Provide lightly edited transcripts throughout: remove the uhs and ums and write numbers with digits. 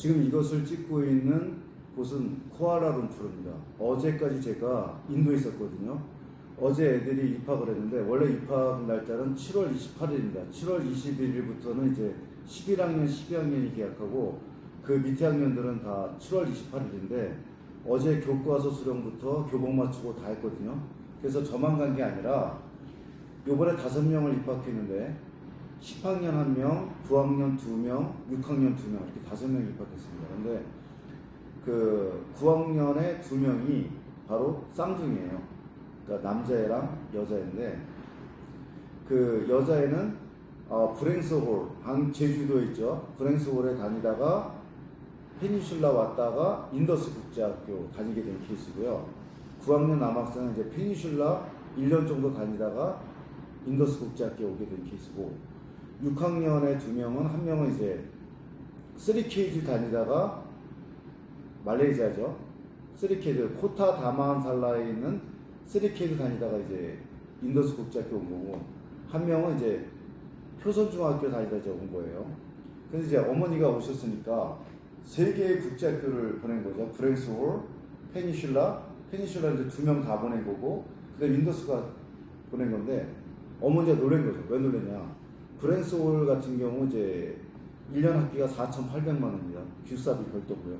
지금 이것을 찍고 있는 곳은 쿠알라룸푸르입니다. 어제까지 제가 인도에 있었거든요. 어제 애들이 입학을 했는데 원래 입학 날짜는 7월 28일입니다. 7월 21일부터는 이제 11학년, 12학년이 계약하고 그 밑에 학년들은 다 7월 28일인데 어제 교과서 수령부터 교복 맞추고 다 했거든요. 그래서 저만 간 게 아니라 요번에 5명을 입학했는데 10학년 1명, 9학년 2명, 6학년 2명 이렇게 5명이 입학했습니다. 근데 그 9학년에 2명이 바로 쌍둥이에요. 그러니까 남자애랑 여자애인데 그 여자애는 브랭스홀, 제주도에 있죠. 브랭스홀에 다니다가 페니슐라 왔다가 인더스 국제학교 다니게 된 케이스고요. 9학년 남학생은 이제 페니슐라 1년 정도 다니다가 인더스 국제학교에 오게 된 케이스고 6학년의 2명은 한 명은 이제 3K즈 다니다가 말레이시아죠. 3K즈 코타 다만살라에 있는 3K즈 다니다가 이제 인더스 국제학교 온 거고 한 명은 이제 표선중학교 다니다 이제 온 거예요. 그래서 이제 어머니가 오셨으니까 3개의 국제학교를 보낸 거죠. 브랭스홀, 페니슐라 이제 2명 다 보낸 거고 그다음 인더스가 보낸 건데 어머니가 놀란 거죠. 왜 놀랐냐? 브랭스홀 같은 경우 이제 1년 학비가 4,800만 원입니다. 뷰값이 별도고요.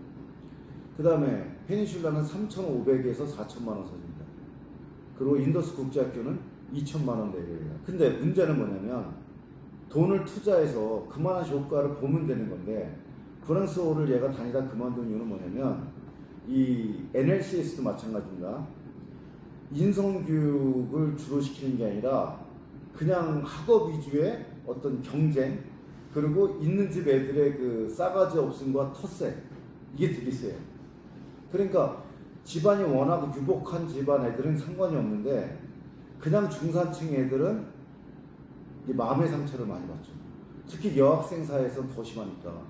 그 다음에 페니슐라는 3,500에서 4,000만 원 선입니다. 그리고 인더스 국제학교는 2,000만 원 내외예요. 근데 문제는 뭐냐면 돈을 투자해서 그만한 효과를 보면 되는 건데 브랭스홀을 얘가 다니다 그만둔 이유는 뭐냐면 이 NLCS도 마찬가지입니다. 인성교육을 주로 시키는 게 아니라 그냥 학업 위주의 어떤 경쟁 그리고 있는 집 애들의 그 싸가지 없음과 텃세 이게 되게 세요. 그러니까 집안이 워낙 유복한 집안 애들은 상관이 없는데 그냥 중산층 애들은 마음의 상처를 많이 받죠. 특히 여학생 사이에서는 더 심하니까.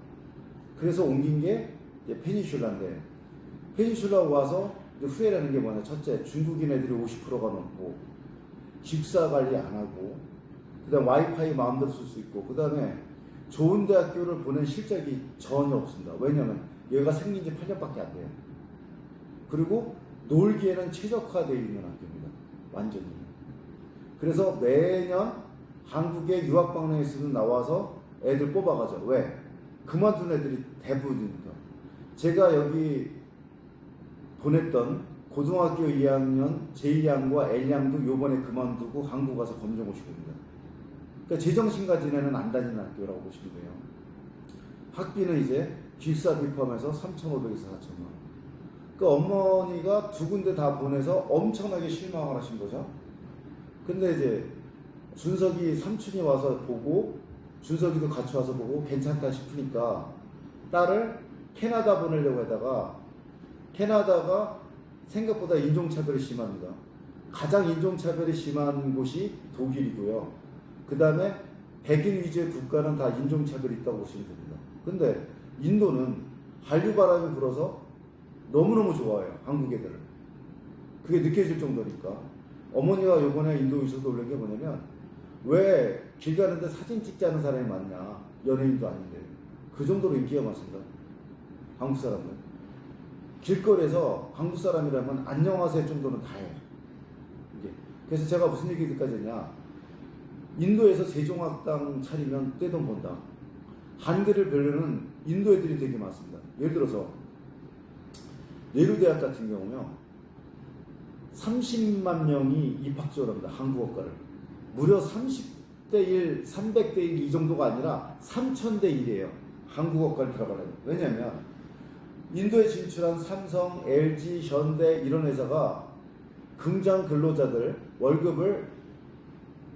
그래서 옮긴 게 페니슐라인데 페니슐라 와서 후회라는 게 뭐냐. 첫째, 중국인 애들이 50%가 넘고 기숙사 관리 안 하고 그 다음 와이파이 마음대로 쓸 수 있고 그 다음에 좋은 대학교를 보낸 실적이 전혀 없습니다. 왜냐하면 얘가 생긴 지 8년밖에 안 돼요. 그리고 놀기에는 최적화되어 있는 학교입니다. 완전히. 그래서 매년 한국에 유학방학에서는 나와서 애들 뽑아가죠. 왜? 그만둔 애들이 대부분이니까. 제가 여기 보냈던 고등학교 2학년 제2양과 L양도 요번에 그만두고 한국 가서 검정 오시고 있습니다. 그러니까 제정신과 지내는 안 다니는 학교라고 보시면 돼요. 학비는 이제 기숙사비 포함해서 3,500에서 4,000만 원. 그러니까 어머니가 두 군데 다 보내서 엄청나게 실망을 하신 거죠. 근데 이제 준석이 삼촌이 와서 보고 준석이도 같이 와서 보고 괜찮다 싶으니까 딸을 캐나다 보내려고 하다가 캐나다가 생각보다 인종차별이 심합니다. 가장 인종차별이 심한 곳이 독일이고요. 그 다음에 백인 위주의 국가는 다 인종차별이 있다고 보시면 됩니다. 근데 인도는 한류 바람이 불어서 너무너무 좋아해요. 한국 애들을. 그게 느껴질 정도니까. 어머니가 요번에 인도에 있어서 놀란 게 뭐냐면 왜 길 가는데 사진 찍지 않은 사람이 많냐. 연예인도 아닌데. 그 정도로 인기가 많습니다. 한국 사람은. 길거리에서 한국 사람이라면 안녕하세요 정도는 다 해요. 이게. 그래서 제가 무슨 얘기까지 했냐. 인도에서 세종학당 차리면 떼돈 번다. 한글을 배우는 인도 애들이 되게 많습니다. 예를 들어서 네루대학 같은 경우요. 30만 명이 입학 지원합니다. 한국어과를. 무려 30대 1, 300대 1 이 정도가 아니라 3000대 1이에요. 한국어과를 들어가려면. 왜냐하면 인도에 진출한 삼성, LG, 현대 이런 회사가 금장 근로자들 월급을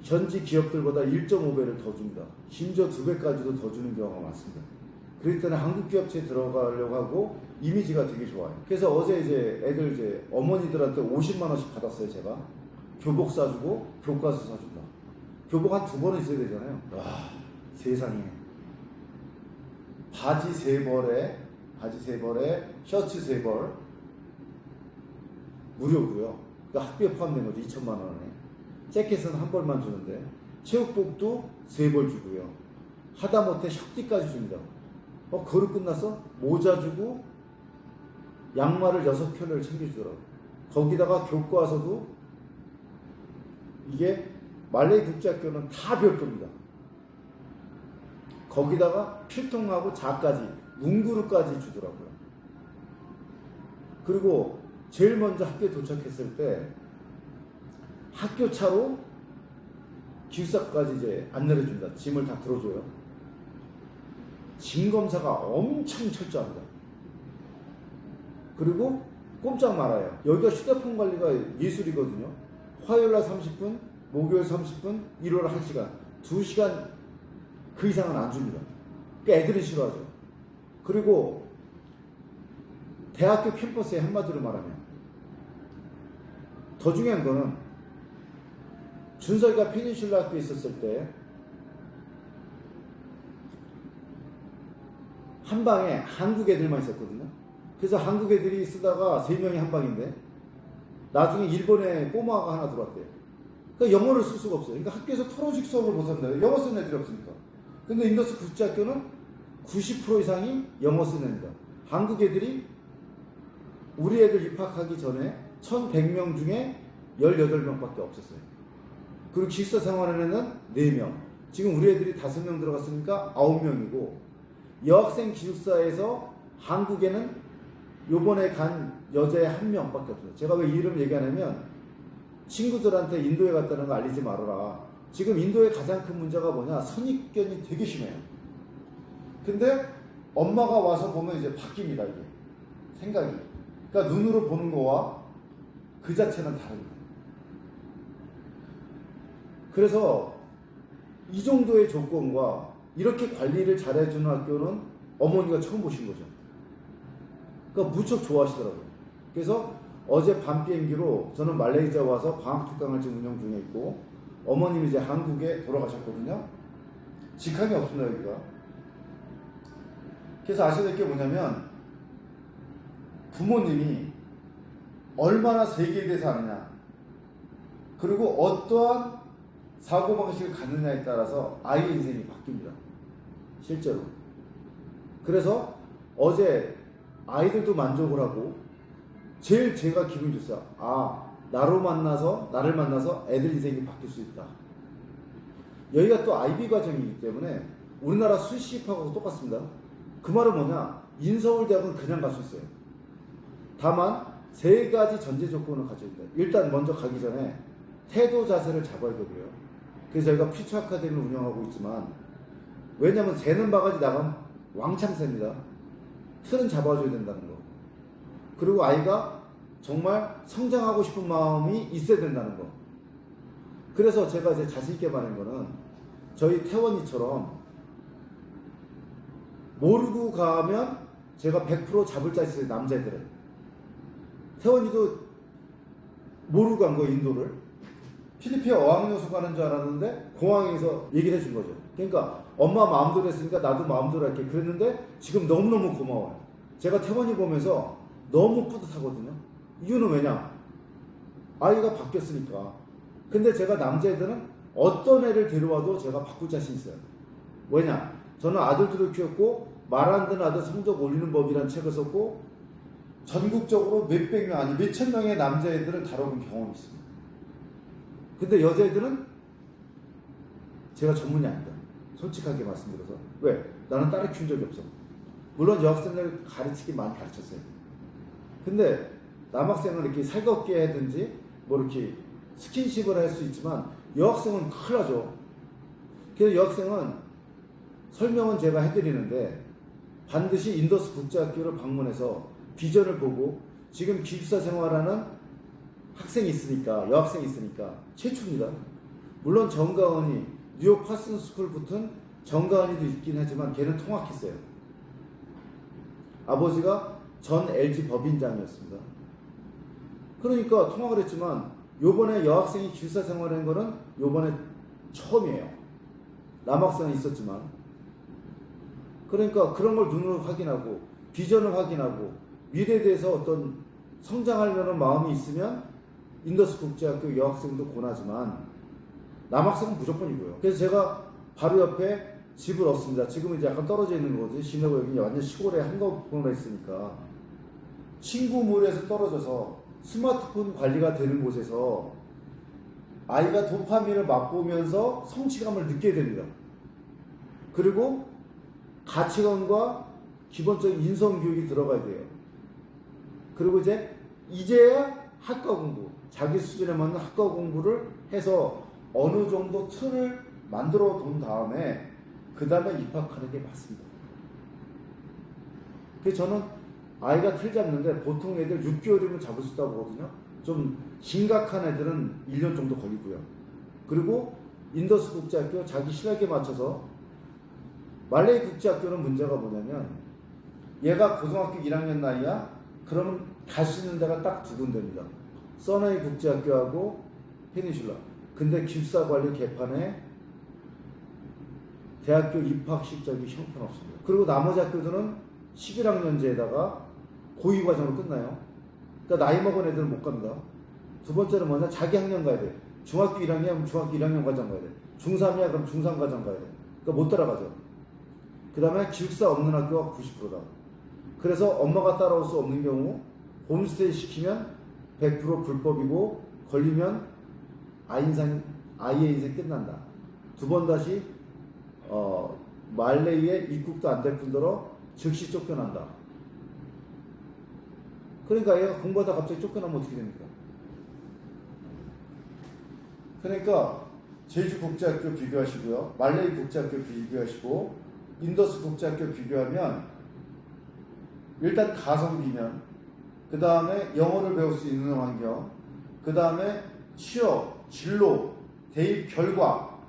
현지 기업들보다 1.5배를 더 줍니다. 심지어 2배까지도 더 주는 경우가 많습니다. 그렇기 때문에 한국 기업체에 들어가려고 하고 이미지가 되게 좋아요. 그래서 어제 이제 애들 이제 어머니들한테 50만 원씩 받았어요, 제가. 교복 사주고 교과서 사준다. 교복 한 2번은 있어야 되잖아요. 와, 세상에. 바지 3벌에 셔츠 3벌 무료고요. 그러니까 학비에 포함된 거죠. 2천만 원에. 재킷은 한 벌만 주는데 체육복도 3벌 주고요. 하다못해 셔티까지 줍니다. 그릇 끝났어? 모자 주고 양말을 6켤레를 챙겨주더라고. 거기다가 교과서도 이게 말레이 국제학교는 다 별도입니다. 거기다가 필통하고 자까지 문구류까지 주더라고요. 그리고 제일 먼저 학교에 도착했을 때 학교 차로 기숙사까지 이제 안내를 줍니다. 짐을 다 들어줘요. 짐 검사가 엄청 철저합니다. 그리고 꼼짝 말아요. 여기가 휴대폰 관리가 예술이거든요. 화요일날 30분, 목요일 30분, 일요일 1시간, 2시간 그 이상은 안 줍니다. 그러니까 애들이 싫어하죠. 그리고 대학교 캠퍼스에 한마디로 말하면 더 중요한 거는 준석이가 페닌슐라 학교에 있었을 때 한 방에 한국 애들만 있었거든요. 그래서 한국 애들이 쓰다가 3명이 한 방인데 나중에 일본에 꼬마가 하나 들어왔대요. 그러니까 영어를 쓸 수가 없어요. 그러니까 학교에서 토로식 수업을 못합니다. 영어 쓰는 애들이 없으니까. 근데 인더스 국제학교는 90% 이상이 영어 쓰는 애입니다. 한국 애들이 우리 애들 입학하기 전에 1100명 중에 18명밖에 없었어요. 그리고 기숙사 생활하는 애는 4명. 지금 우리 애들이 5명 들어갔으니까 9명이고 여학생 기숙사에서 한국에는 요번에 간 여자애 1명밖에 없어요. 제가 왜 이름 얘기하냐면 친구들한테 인도에 갔다는 거 알리지 말아라. 지금 인도의 가장 큰 문제가 뭐냐? 선입견이 되게 심해요. 근데 엄마가 와서 보면 이제 바뀝니다. 이게 생각이. 그러니까 눈으로 보는 거와 그 자체는 다릅니다. 그래서 이 정도의 조건과 이렇게 관리를 잘해주는 학교는 어머니가 처음 보신 거죠. 그러니까 무척 좋아하시더라고요. 그래서 어제 밤 비행기로 저는 말레이시아 와서 방학 특강을 지금 운영 중에 있고 어머님이 이제 한국에 돌아가셨거든요. 직항이 없습니다, 여기가. 그래서 아셔야 될 게 뭐냐면 부모님이 얼마나 세계에 대해서 아느냐, 그리고 어떠한 사고방식을 갖느냐에 따라서 아이의 인생이 바뀝니다. 실제로. 그래서 어제 아이들도 만족을 하고 제일 제가 기분이 좋았어요. 나를 만나서 애들 인생이 바뀔 수 있다. 여기가 또 IB 과정이기 때문에 우리나라 수시입학하고 똑같습니다. 그 말은 뭐냐? 인서울대학은 그냥 갈 수 있어요. 다만 3가지 전제 조건을 가져야 됩니다. 일단 먼저 가기 전에 태도 자세를 잡아야 되고요. 그래서 저희가 퓨처 아카데미를 운영하고 있지만 왜냐하면 새는 바가지 나가면 왕창 셉니다. 틀은 잡아줘야 된다는 거. 그리고 아이가 정말 성장하고 싶은 마음이 있어야 된다는 거. 그래서 제가 이제 자신있게 말한 거는 저희 태원이처럼 모르고 가면 제가 100% 잡을 자 있어요. 남자애들은. 태원이도 모르고 간 거예요. 인도를. 필리핀 어학연수 가는 줄 알았는데 공항에서 얘기를 해준 거죠. 그러니까 엄마 마음대로 했으니까 나도 마음대로 할게. 그랬는데 지금 너무너무 고마워요. 제가 태원이 보면서 너무 뿌듯하거든요. 이유는 왜냐? 아이가 바뀌었으니까. 근데 제가 남자애들은 어떤 애를 데려와도 제가 바꿀 자신 있어요. 왜냐? 저는 아들들을 키웠고 말 안 듣는 아들 성적 올리는 법이라는 책을 썼고 전국적으로 몇백 명 아니 몇천 명의 남자애들을 다뤄본 경험이 있습니다. 근데 여자애들은 제가 전문이 아니다. 솔직하게 말씀드려서. 왜? 나는 딸을 키운 적이 없어. 물론 여학생들 가르치긴 많이 가르쳤어요. 근데 남학생은 이렇게 살갑게 하든지 뭐 이렇게 스킨십을 할 수 있지만 여학생은 큰일 나죠. 그래서 여학생은 설명은 제가 해드리는데 반드시 인더스 국제학교를 방문해서 비전을 보고 지금 기숙사 생활하는 학생이 있으니까, 여학생이 있으니까 최초입니다. 물론 정가은이 뉴욕 파슨 스쿨 붙은 정가은이도 있긴 하지만 걔는 통학했어요. 아버지가 전 LG 법인장이었습니다. 그러니까 통학을 했지만 요번에 여학생이 기숙사 생활하는 거는 요번에 처음이에요. 남학생은 있었지만. 그러니까 그런 걸 눈으로 확인하고 비전을 확인하고 미래에 대해서 어떤 성장하려는 마음이 있으면 인더스 국제학교 여학생도 권하지만 남학생은 무조건이고요. 그래서 제가 바로 옆에 집을 얻습니다. 지금은 이제 약간 떨어져 있는 거지. 시내고 여기 완전 시골에 한가구나 있으니까 친구몰에서 떨어져서 스마트폰 관리가 되는 곳에서 아이가 도파민을 맛보면서 성취감을 느끼게 됩니다. 그리고 가치관과 기본적인 인성교육이 들어가야 돼요. 그리고 이제야 학과 공부, 자기 수준에 맞는 학과 공부를 해서 어느 정도 틀을 만들어 둔 다음에 그 다음에 입학하는 게 맞습니다. 그래서 저는 아이가 틀 잡는데 보통 애들 6개월이면 잡을 수 있다고 보거든요. 좀 심각한 애들은 1년 정도 걸리고요. 그리고 인더스 국제학교 자기 실력에 맞춰서 말레이 국제학교는 문제가 뭐냐면 얘가 고등학교 1학년 나이야? 그러면 갈 수 있는 데가 딱 두 군데입니다. 써너이 국제학교하고 페니슐라. 근데 기숙사 관리 개판에 대학교 입학 실적이 형편없습니다. 그리고 나머지 학교들은 11학년제에다가 고2 과정으로 끝나요. 그러니까 나이 먹은 애들은 못 갑니다. 두 번째는 뭐냐? 자기 학년 가야 돼. 중학교 1학년, 중학교 1학년 과정 가야 돼. 중3이야, 그럼 중3 과정 가야 돼. 그러니까 못 따라가죠. 그 다음에 기숙사 없는 학교가 90%다. 그래서 엄마가 따라올 수 없는 경우 홈스테이 시키면 100% 불법이고 걸리면 아이의 인생 끝난다. 두 번 다시 말레이에 입국도 안 될 뿐더러 즉시 쫓겨난다. 그러니까 얘가 공부하다 갑자기 쫓겨나면 어떻게 됩니까? 그러니까 제주 국제학교 비교하시고요. 말레이 국제학교 비교하시고 인더스 국제학교 비교하면 일단 가성비면 그 다음에 영어를 배울 수 있는 환경 그 다음에 취업, 진로, 대입 결과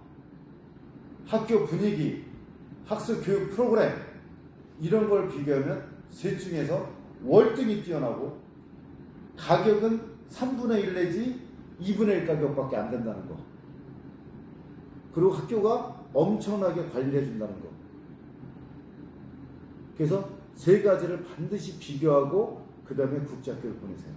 학교 분위기, 학습 교육 프로그램 이런 걸 비교하면 셋 중에서 월등히 뛰어나고 가격은 3분의 1 내지 2분의 1 가격밖에 안 된다는 거. 그리고 학교가 엄청나게 관리를 해준다는 거. 그래서 세 가지를 반드시 비교하고 그 다음에 국제학교를 보내세요.